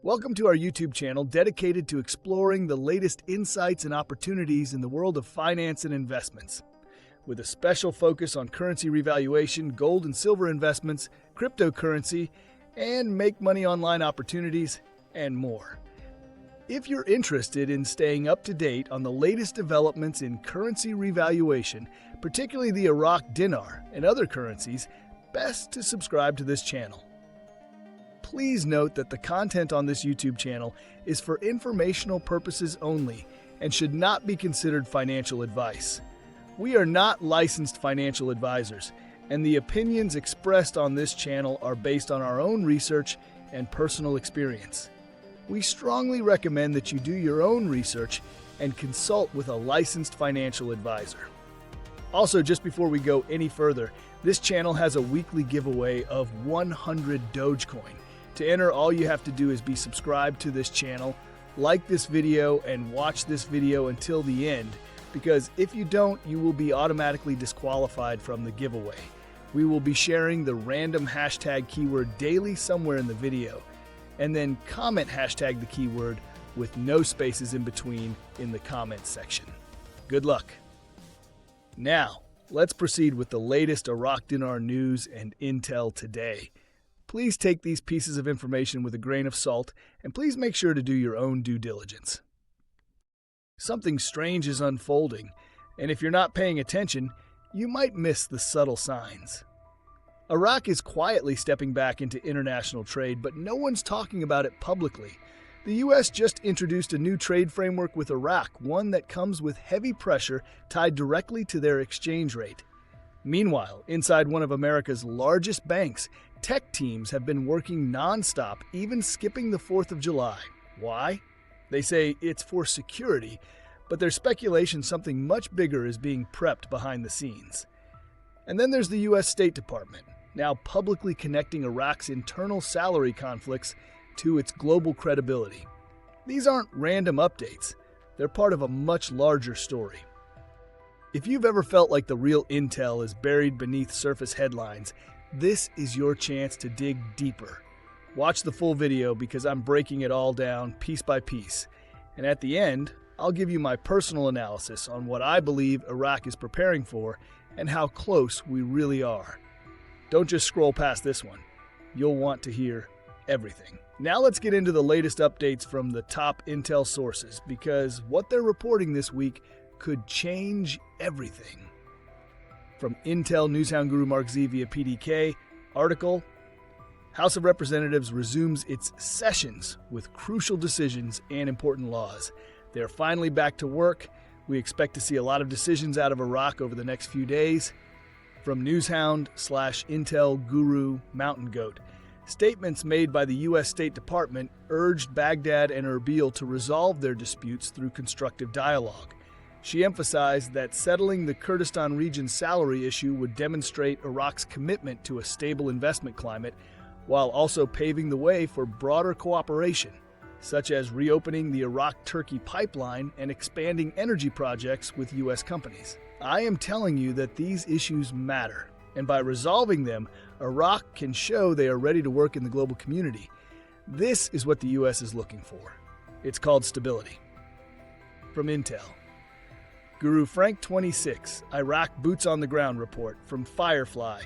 Welcome to our YouTube channel dedicated to exploring the latest insights and opportunities in the world of finance and investments, with a special focus on currency revaluation, gold and silver investments, cryptocurrency, and make money online opportunities, and more. If you're interested in staying up to date on the latest developments in currency revaluation, particularly the Iraq dinar and other currencies, best to subscribe to this channel. Please note that the content on this YouTube channel is for informational purposes only and should not be considered financial advice. We are not licensed financial advisors, and the opinions expressed on this channel are based on our own research and personal experience. We strongly recommend that you do your own research and consult with a licensed financial advisor. Also, just before we go any further, this channel has a weekly giveaway of 100 Dogecoin. To enter, all you have to do is be subscribed to this channel, like this video, and watch this video until the end, because if you don't, you will be automatically disqualified from the giveaway. We will be sharing the random hashtag keyword daily somewhere in the video, and then comment hashtag the keyword with no spaces in between in the comments section. Good luck. Now, let's proceed with the latest Iraq dinar news and intel today. Please take these pieces of information with a grain of salt, and please make sure to do your own due diligence. Something strange is unfolding, and if you're not paying attention, you might miss the subtle signs. Iraq is quietly stepping back into international trade, but no one's talking about it publicly. The U.S. just introduced a new trade framework with Iraq, one that comes with heavy pressure tied directly to their exchange rate. Meanwhile, inside one of America's largest banks, tech teams have been working non-stop, even skipping the 4th of July. Why? They say it's for security, but there's speculation something much bigger is being prepped behind the scenes. And then there's the U.S. State Department, now publicly connecting Iraq's internal salary conflicts to its global credibility. These aren't random updates. They're part of a much larger story. If you've ever felt like the real intel is buried beneath surface headlines, this is your chance to dig deeper. Watch the full video because I'm breaking it all down piece by piece. And at the end, I'll give you my personal analysis on what I believe Iraq is preparing for and how close we really are. Don't just scroll past this one. You'll want to hear everything. Now let's get into the latest updates from the top intel sources, because what they're reporting this week could change everything. From Intel Newshound Guru Mark Z via PDK, article, House of Representatives resumes its sessions with crucial decisions and important laws. They're finally back to work. We expect to see a lot of decisions out of Iraq over the next few days. From Newshound/Intel Guru Mountain Goat, statements made by the U.S. State Department urged Baghdad and Erbil to resolve their disputes through constructive dialogue. She emphasized that settling the Kurdistan region's salary issue would demonstrate Iraq's commitment to a stable investment climate, while also paving the way for broader cooperation, such as reopening the Iraq-Turkey pipeline and expanding energy projects with U.S. companies. I am telling you that these issues matter, and by resolving them, Iraq can show they are ready to work in the global community. This is what the U.S. is looking for. It's called stability. From Intel. Guru Frank 26, Iraq Boots on the Ground report from Firefly.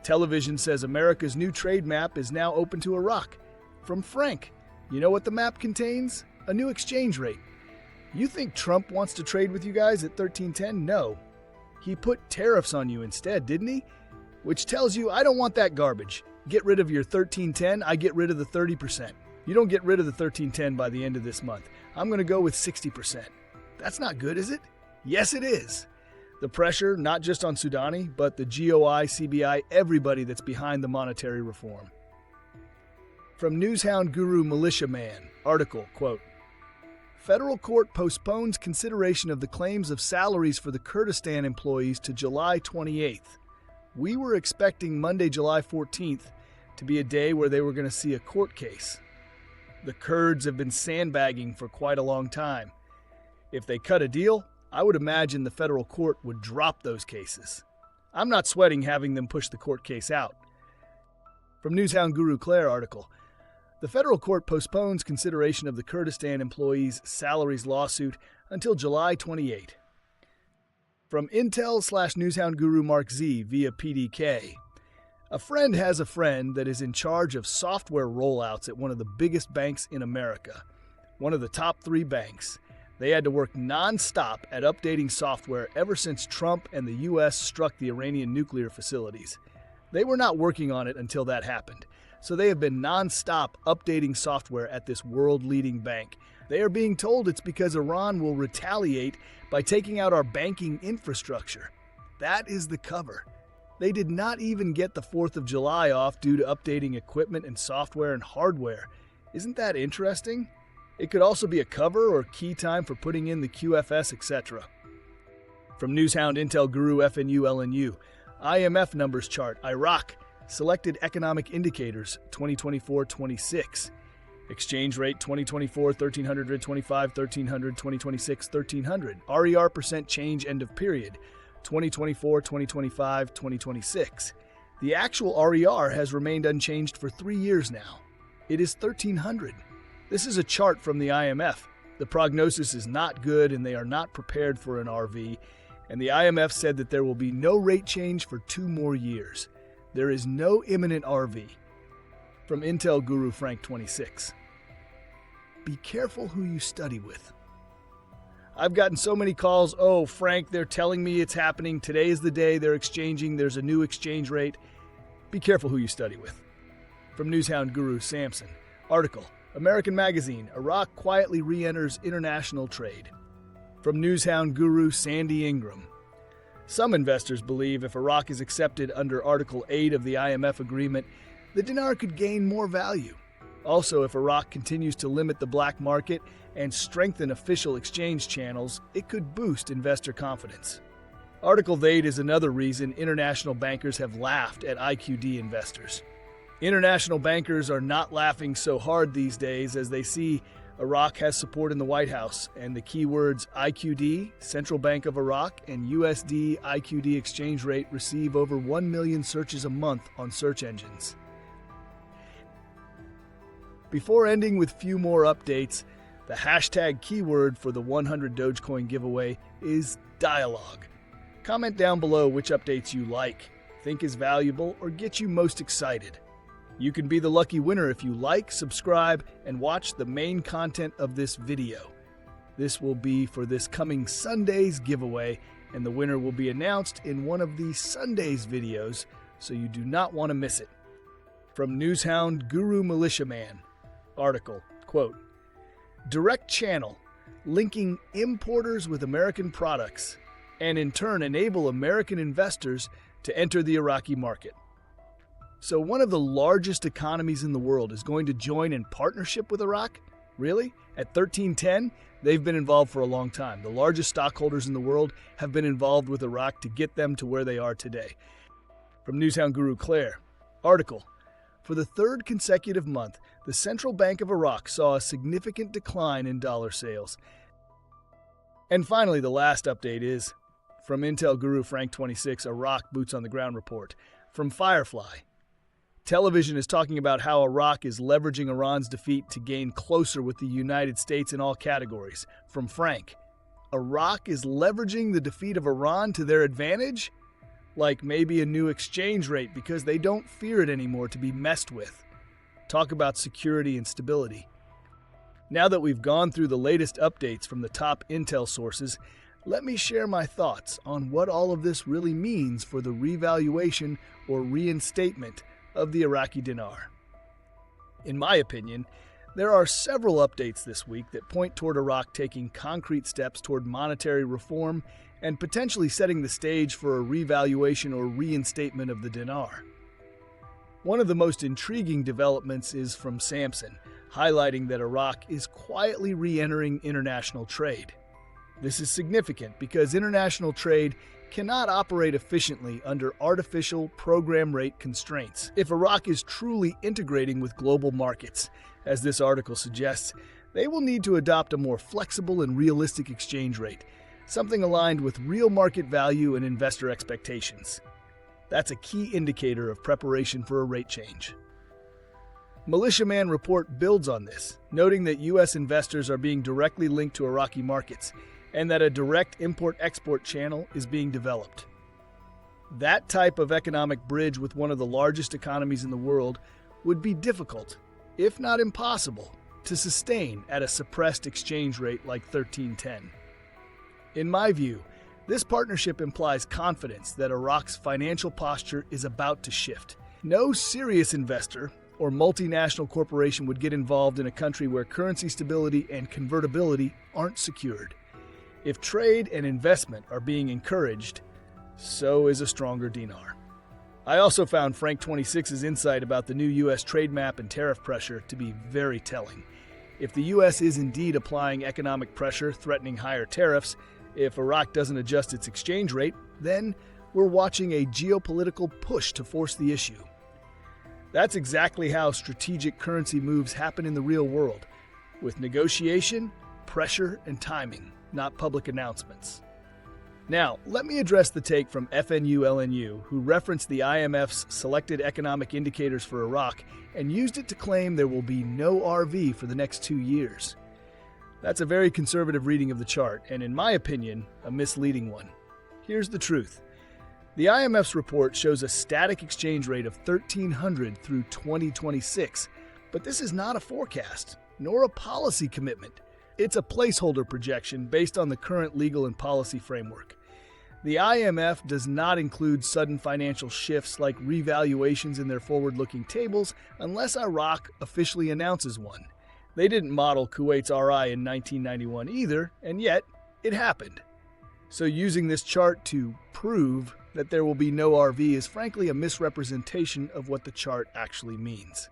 Television says America's new trade map is now open to Iraq. From Frank, you know what the map contains? A new exchange rate. You think Trump wants to trade with you guys at 1310? No. He put tariffs on you instead, didn't he? Which tells you I don't want that garbage. Get rid of your 1310, I get rid of the 30%. You don't get rid of the 1310 by the end of this month. I'm going to go with 60%. That's not good, is it? Yes, it is. The pressure, not just on Sudani, but the GOI, CBI, everybody that's behind the monetary reform. From Newshound Guru Militia Man, article, quote, Federal court postpones consideration of the claims of salaries for the Kurdistan employees to July 28th. We were expecting Monday, July 14th to be a day where they were going to see a court case. The Kurds have been sandbagging for quite a long time. If they cut a deal, I would imagine the federal court would drop those cases. I'm not sweating having them push the court case out. From Newshound Guru Claire article, The federal court postpones consideration of the Kurdistan employees' salaries lawsuit until July 28. From Intel/Newshound guru Mark Z via PDK. A friend has a friend that is in charge of software rollouts at one of the biggest banks in America, one of the top 3 banks. They had to work non-stop at updating software ever since Trump and the U.S. struck the Iranian nuclear facilities. They were not working on it until that happened, so they have been non-stop updating software at this world-leading bank. They are being told it's because Iran will retaliate by taking out our banking infrastructure. That is the cover. They did not even get the 4th of July off due to updating equipment and software and hardware. Isn't that interesting? It could also be a cover or key time for putting in the QFS, etc. From Newshound Intel Guru FNU LNU, IMF numbers chart, Iraq, selected economic indicators, 2024-26. Exchange rate, 2024, 1300, 25, 1300, 2026, 1300. RER percent change end of period, 2024, 2025, 2026. The actual RER has remained unchanged for 3 years now. It is 1300. This is a chart from the IMF. The prognosis is not good and they are not prepared for an RV, and the IMF said that there will be no rate change for 2 more years. There is no imminent RV. From Intel Guru Frank 26. Be careful who you study with. I've gotten so many calls, oh, Frank, they're telling me it's happening. Today is the day they're exchanging. There's a new exchange rate. Be careful who you study with. From Newshound Guru Samson. Article, American Magazine, Iraq quietly re-enters international trade. From Newshound Guru Sandy Ingram. Some investors believe if Iraq is accepted under Article VIII of the IMF agreement, the dinar could gain more value. Also, if Iraq continues to limit the black market and strengthen official exchange channels, it could boost investor confidence. Article VIII is another reason international bankers have laughed at IQD investors. International bankers are not laughing so hard these days as they see Iraq has support in the White House, and the keywords IQD, Central Bank of Iraq, and USD IQD exchange rate receive over 1 million searches a month on search engines. Before ending with few more updates, the hashtag keyword for the 100 Dogecoin giveaway is dialogue. Comment down below which updates you like, think is valuable, or get you most excited. You can be the lucky winner if you like, subscribe, and watch the main content of this video. This will be for this coming Sunday's giveaway, and the winner will be announced in one of these Sunday's videos, so you do not want to miss it. From Newshound Guru Militiaman. Article, quote, direct channel, linking importers with American products, and in turn enable American investors to enter the Iraqi market. So one of the largest economies in the world is going to join in partnership with Iraq? Really? At 1310, they've been involved for a long time. The largest stockholders in the world have been involved with Iraq to get them to where they are today. From Newshound Guru Claire. Article, for the 3rd consecutive month, the Central Bank of Iraq saw a significant decline in dollar sales. And finally, the last update is from Intel Guru Frank 26, Iraq Boots on the Ground report. From Firefly. Television is talking about how Iraq is leveraging Iran's defeat to gain closer with the United States in all categories. From Frank, Iraq is leveraging the defeat of Iran to their advantage? Like maybe a new exchange rate because they don't fear it anymore to be messed with. Talk about security and stability. Now that we've gone through the latest updates from the top intel sources, let me share my thoughts on what all of this really means for the revaluation or reinstatement of the Iraqi dinar. In my opinion, there are several updates this week that point toward Iraq taking concrete steps toward monetary reform and potentially setting the stage for a revaluation or reinstatement of the dinar. One of the most intriguing developments is from Samson, highlighting that Iraq is quietly re-entering international trade. This is significant because international trade cannot operate efficiently under artificial program rate constraints. If Iraq is truly integrating with global markets, as this article suggests, they will need to adopt a more flexible and realistic exchange rate, something aligned with real market value and investor expectations. That's a key indicator of preparation for a rate change. Militiaman report builds on this, noting that U.S. investors are being directly linked to Iraqi markets and that a direct import-export channel is being developed. That type of economic bridge with one of the largest economies in the world would be difficult, if not impossible, to sustain at a suppressed exchange rate like 1310. In my view, this partnership implies confidence that Iraq's financial posture is about to shift. No serious investor or multinational corporation would get involved in a country where currency stability and convertibility aren't secured. If trade and investment are being encouraged, so is a stronger dinar. I also found Frank 26's insight about the new U.S. trade map and tariff pressure to be very telling. If the U.S. is indeed applying economic pressure threatening higher tariffs, if Iraq doesn't adjust its exchange rate, then we're watching a geopolitical push to force the issue. That's exactly how strategic currency moves happen in the real world, with negotiation, pressure, and timing, not public announcements. Now, let me address the take from FNU-LNU, who referenced the IMF's selected economic indicators for Iraq and used it to claim there will be no RV for the next 2 years. That's a very conservative reading of the chart, and in my opinion, a misleading one. Here's the truth. The IMF's report shows a static exchange rate of 1,300 through 2026, but this is not a forecast, nor a policy commitment. It's a placeholder projection based on the current legal and policy framework. The IMF does not include sudden financial shifts like revaluations in their forward-looking tables unless Iraq officially announces one. They didn't model Kuwait's RI in 1991 either, and yet it happened. So using this chart to prove that there will be no RV is frankly a misrepresentation of what the chart actually means.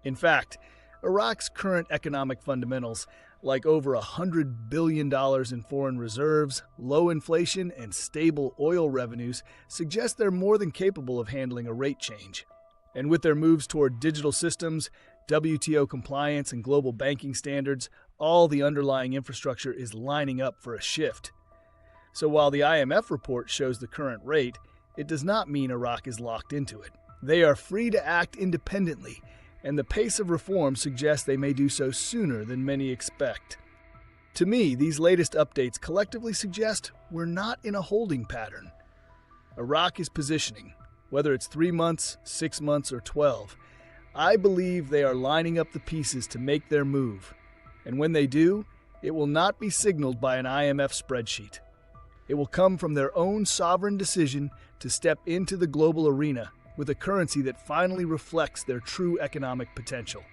In fact, Iraq's current economic fundamentals, like over $100 billion in foreign reserves, low inflation, and stable oil revenues, suggest they're more than capable of handling a rate change. And with their moves toward digital systems, WTO compliance, and global banking standards, all the underlying infrastructure is lining up for a shift. So while the IMF report shows the current rate, it does not mean Iraq is locked into it. They are free to act independently, and the pace of reform suggests they may do so sooner than many expect. To me, these latest updates collectively suggest we're not in a holding pattern. Iraq is positioning, whether it's 3 months, 6 months, or 12. I believe they are lining up the pieces to make their move, and when they do, it will not be signaled by an IMF spreadsheet. It will come from their own sovereign decision to step into the global arena with a currency that finally reflects their true economic potential.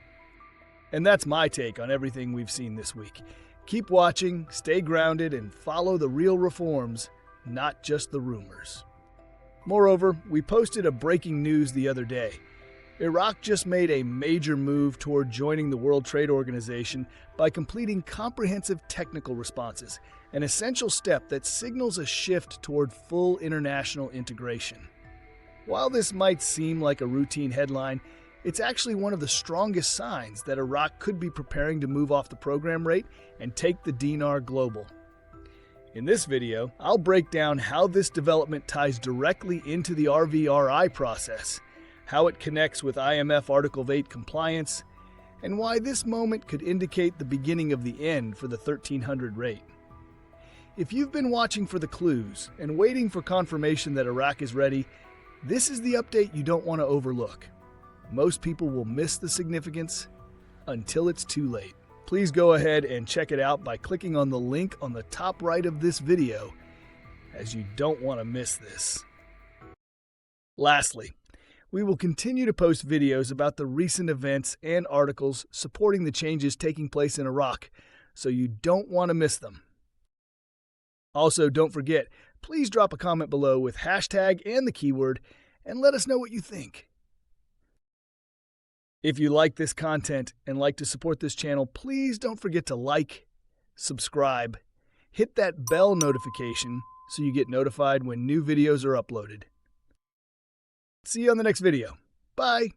And that's my take on everything we've seen this week. Keep watching, stay grounded, and follow the real reforms, not just the rumors. Moreover, we posted a breaking news the other day. Iraq just made a major move toward joining the World Trade Organization by completing comprehensive technical responses, an essential step that signals a shift toward full international integration. While this might seem like a routine headline, it's actually one of the strongest signs that Iraq could be preparing to move off the program rate and take the dinar global. In this video, I'll break down how this development ties directly into the RVRI process, how it connects with IMF Article VIII compliance, and why this moment could indicate the beginning of the end for the 1300 rate. If you've been watching for the clues and waiting for confirmation that Iraq is ready, this is the update you don't want to overlook. Most people will miss the significance until it's too late. Please go ahead and check it out by clicking on the link on the top right of this video, as you don't want to miss this. Lastly, we will continue to post videos about the recent events and articles supporting the changes taking place in Iraq, so you don't want to miss them. Also, don't forget, please drop a comment below with hashtag and the keyword and let us know what you think. If you like this content and like to support this channel, please don't forget to like, subscribe, hit that bell notification so you get notified when new videos are uploaded. See you on the next video. Bye!